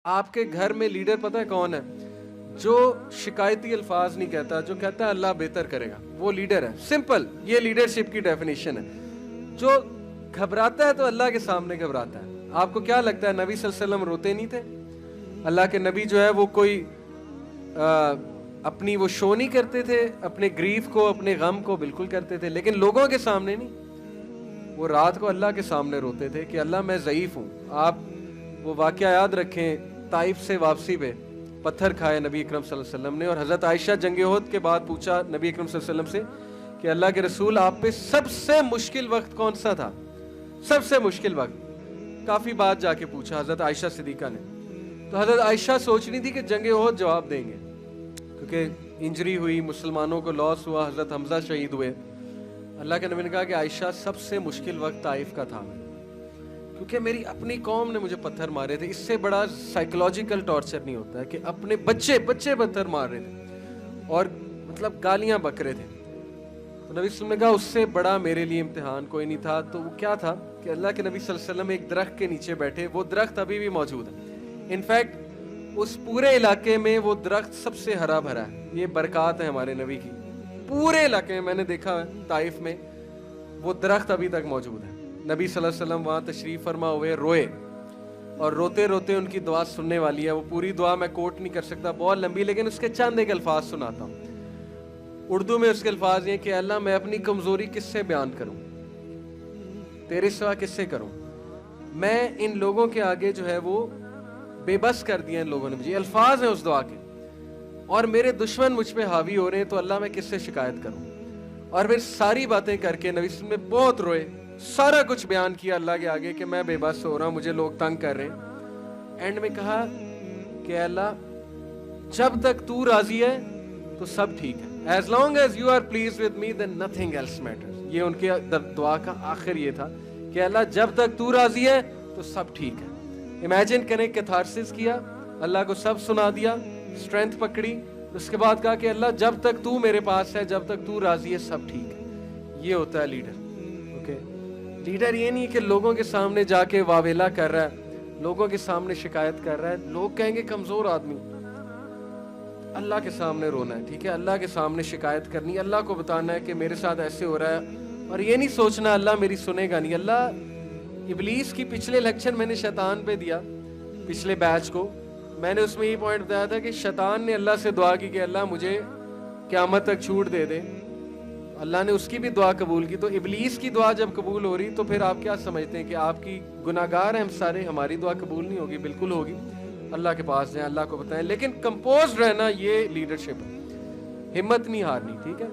آپ کے گھر میں لیڈر پتہ ہے کون ہے؟ جو شکایتی الفاظ نہیں کہتا، جو کہتا ہے اللہ بہتر کرے گا، وہ لیڈر ہے. سمپل، یہ لیڈرشپ کی ڈیفینیشن ہے. جو گھبراتا ہے تو اللہ کے سامنے گھبراتا ہے. آپ کو کیا لگتا ہے نبی صلی اللہ علیہ وسلم روتے نہیں تھے؟ اللہ کے نبی جو ہے وہ کوئی اپنی وہ شو نہیں کرتے تھے، اپنے گریف کو، اپنے غم کو بالکل کرتے تھے، لیکن لوگوں کے سامنے نہیں. وہ رات کو اللہ کے سامنے روتے تھے کہ اللہ میں ضعیف ہوں. آپ وہ واقعہ یاد رکھیں، طائف سے واپسی پہ پتھر کھائے نبی اکرم صلی اللہ علیہ وسلم نے، اور حضرت عائشہ جنگ احد کے بعد پوچھا نبی اکرم صلی اللہ علیہ وسلم سے کہ اللہ کے رسول آپ پہ سب سے مشکل وقت کون سا تھا؟ سب سے مشکل وقت. کافی بات جا کے پوچھا حضرت عائشہ صدیقہ نے. تو حضرت عائشہ سوچ رہی تھی کہ جنگ احد جواب دیں گے، کیونکہ انجری ہوئی، مسلمانوں کو لاس ہوا، حضرت حمزہ شہید ہوئے. اللہ کے نبی نے کہا کہ عائشہ سب سے مشکل وقت طائف کا تھا، کیونکہ میری اپنی قوم نے مجھے پتھر مارے تھے. اس سے بڑا سائیکولوجیکل ٹارچر نہیں ہوتا ہے کہ اپنے بچے پتھر مار رہے تھے اور مطلب گالیاں بک رہے تھے. تو نبی صلی اللہ علیہ وسلم نے کہا اس سے بڑا میرے لیے امتحان کوئی نہیں تھا. تو وہ کیا تھا کہ اللہ کے نبی صلی اللہ علیہ وسلم ایک درخت کے نیچے بیٹھے. وہ درخت ابھی بھی موجود ہے. انفیکٹ اس پورے علاقے میں وہ درخت سب سے ہرا بھرا ہے. یہ برکات ہے ہمارے نبی کی. پورے علاقے میں میں نے دیکھا ہے طائف میں وہ درخت ابھی تک موجود ہے. نبی صلی اللہ علیہ وسلم وہاں تشریف فرما ہوئے، روئے، اور روتے روتے ان کی دعا سننے والی ہے. وہ پوری دعا میں کوٹ نہیں کر سکتا، بہت لمبی، لیکن اس کے چند ایک الفاظ سناتا ہوں. اردو میں اس کے الفاظ یہ کہ اللہ میں اپنی کمزوری کس سے بیان کروں، تیرے سوا کس سے کروں. میں ان لوگوں کے آگے جو ہے وہ بے بس کر دیا ان لوگوں نے مجھے. الفاظ ہیں اس دعا کے، اور میرے دشمن مجھ پہ حاوی ہو رہے ہیں، تو اللہ میں کس سے شکایت کروں. اور پھر ساری باتیں کر کے نبی صلی اللہ علیہ وسلم بہت روئے، سارا کچھ بیان کیا اللہ کے آگے کہ میں بے بس ہو رہا ہوں، مجھے لوگ تنگ کر رہے ہیں. اینڈ میں کہا کہ اللہ جب تک تو راضی ہے تو سب ٹھیک ہے. As long as you are pleased with me then nothing else matters. یہ ان کے دعا کا آخر یہ تھا کہ اللہ جب تک تو راضی ہے تو سب ٹھیک ہے. امیجن کریں کیتھارسس کیا، اللہ کو سب سنا دیا، اسٹرینتھ پکڑی، اس کے بعد کہا کہ اللہ جب تک تو میرے پاس ہے، جب تک تو راضی ہے، سب ٹھیک ہے. یہ ہوتا ہے لیڈر. اوکے، لیڈر یہ نہیں کہ لوگوں کے سامنے جا کے واویلا کر رہا ہے، لوگوں کے سامنے شکایت کر رہا ہے. لوگ کہیں گے کمزور آدمی. اللہ کے سامنے رونا ہے، ٹھیک ہے، اللہ کے سامنے شکایت کرنی، اللہ کو بتانا ہے کہ میرے ساتھ ایسے ہو رہا ہے. اور یہ نہیں سوچنا اللہ میری سنے گا نہیں. اللہ ابلیس کی پچھلے لیکچر میں نے شیطان پہ دیا، پچھلے بیچ کو میں نے اس میں یہ پوائنٹ بتایا تھا کہ شیطان نے اللہ سے دعا کی کہ اللہ مجھے قیامت تک چھوٹ دے دے. اللہ نے اس کی بھی دعا قبول کی. تو ابلیس کی دعا جب قبول ہو رہی تو پھر آپ کیا سمجھتے ہیں کہ آپ کی گناہگار ہیں ہم سارے، ہماری دعا قبول نہیں ہوگی؟ بالکل ہوگی. اللہ کے پاس جائیں، اللہ کو بتائیں، لیکن کمپوزڈ رہنا یہ لیڈرشپ ہے. ہمت نہیں ہارنی، ٹھیک ہے،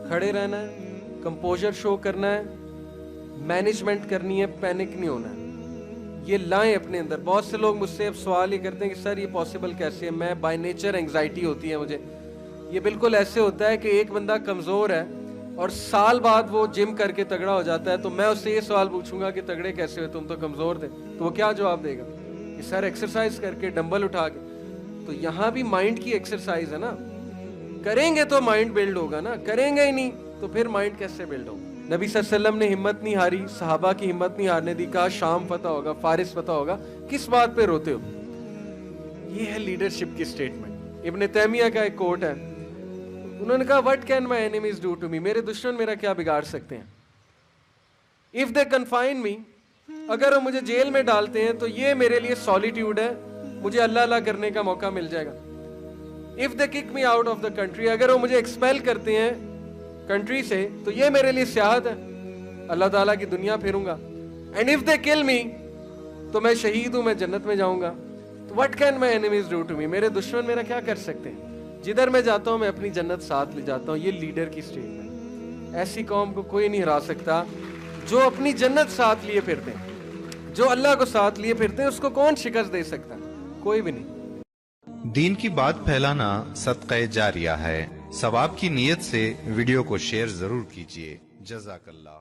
کھڑے رہنا ہے، کمپوزر شو کرنا ہے، مینجمنٹ کرنی ہے، پینک نہیں ہونا ہے. یہ لائیں اپنے اندر. بہت سے لوگ مجھ سے اب سوال یہ کرتے ہیں کہ سر یہ پاسبل کیسے ہے؟ میں بائی نیچر انگزائٹی ہوتی ہے مجھے. یہ بالکل ایسے ہوتا ہے کہ ایک بندہ کمزور ہے اور سال بعد وہ جم کر کے تگڑا ہو جاتا ہے، تو میں اس سے یہ سوال پوچھوں گا کہ تگڑے کیسے ہوئے، تم تو کمزور تھے، تو وہ کیا جواب دے گا کہ سر ایکسرسائز کر کے، ڈمبل اٹھا کے. تو یہاں بھی مائنڈ کی ایکسرسائز ہے نا. کریں گے تو مائنڈ بلڈ ہوگا نا، کریں گے ہی نہیں تو پھر مائنڈ کیسے بلڈ ہوگا؟ نبی صلی اللہ علیہ وسلم نے ہمت نہیں ہاری، صحابہ کی ہمت نہیں ہارنے دی. کہا شام فتح ہوگا، فارس فتح ہوگا، کس بات پہ روتے ہو؟ یہ ہے لیڈرشپ کی سٹیٹمنٹ. ابن تیمیہ کا ایک کوٹ ہے، انہوں نے کہا what can my enemies do to me؟ میرے دشمن میرا کیا بگاڑ سکتے ہیں؟ if they confine me، اگر وہ مجھے جیل میں ڈالتے ہیں تو یہ میرے لیے سولیٹیوڈ ہے، مجھے اللہ اللہ کرنے کا موقع مل جائے گا. if they kick me out of the country، اگر وہ مجھے ایکسپیل کرتے ہیں کنٹری سے تو یہ میرے لیے سیاحت ہے، اللہ تعالیٰ کی دنیا پھروں گا. and if they kill me، تو میں شہید ہوں، میں جنت میں جاؤں گا. تو what can my enemies do to me؟ میرے دشمن میرا کیا کر سکتے ہیں؟ جدھر میں جاتا ہوں میں اپنی جنت ساتھ لے جاتا ہوں. یہ لیڈر کی سٹیٹمنٹ. ایسی قوم کو کوئی نہیں ہرا سکتا جو اپنی جنت ساتھ لیے پھرتے ہیں. جو اللہ کو ساتھ لیے پھرتے ہیں اس کو کون شکست دے سکتا؟ کوئی بھی نہیں. دین کی بات پھیلانا صدقہ جاریہ ہے. ثواب کی نیت سے ویڈیو کو شیئر ضرور کیجیے. جزاک اللہ.